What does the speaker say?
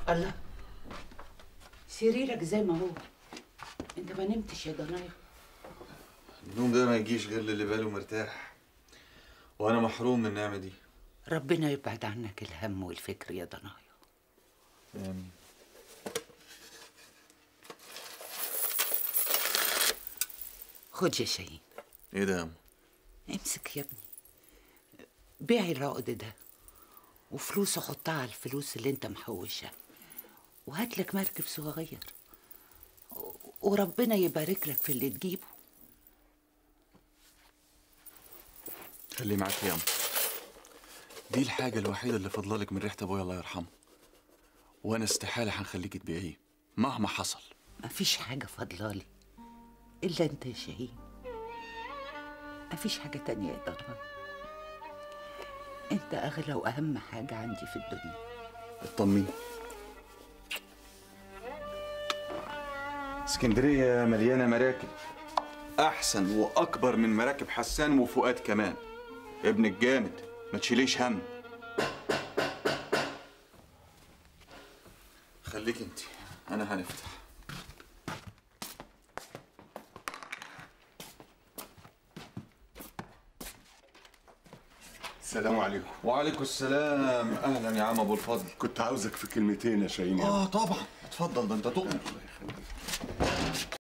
الله، سريرك زي ما هو. انت ما نمتش يا ضنايا؟ النوم ده ما يجيش غير للي باله مرتاح، وانا محروم من النعمه دي. ربنا يبعد عنك الهم والفكر يا ضنايا. آمين. خد يا شاهين. ايه ده يا أم؟ امسك يا ابني، بيعي العقد ده وفلوسه حطها على الفلوس اللي انت محوشها، وهات لك مركب صغير، وربنا يبارك لك في اللي تجيبه. خليه معاك يا أم. دي الحاجه الوحيده اللي فضلالك من ريحه ابويا الله يرحمه، وانا استحاله هنخليك تبيعيه مهما حصل. مفيش حاجة فضلالي إلا أنت يا شاهين، مفيش حاجة تانية يا ضنايا. أنت أغلى وأهم حاجة عندي في الدنيا. اطمني، اسكندريه مليانه مراكب، احسن واكبر من مراكب حسان وفؤاد كمان. ابنك جامد، ما تشيليش هم. خليك انت، انا هنفتح. السلام عليكم. وعليكم السلام. اهلا يا عم ابو الفضل. كنت عاوزك في كلمتين يا شاهين. طبعا، اتفضل، ده انت تؤمر. الله يخليك.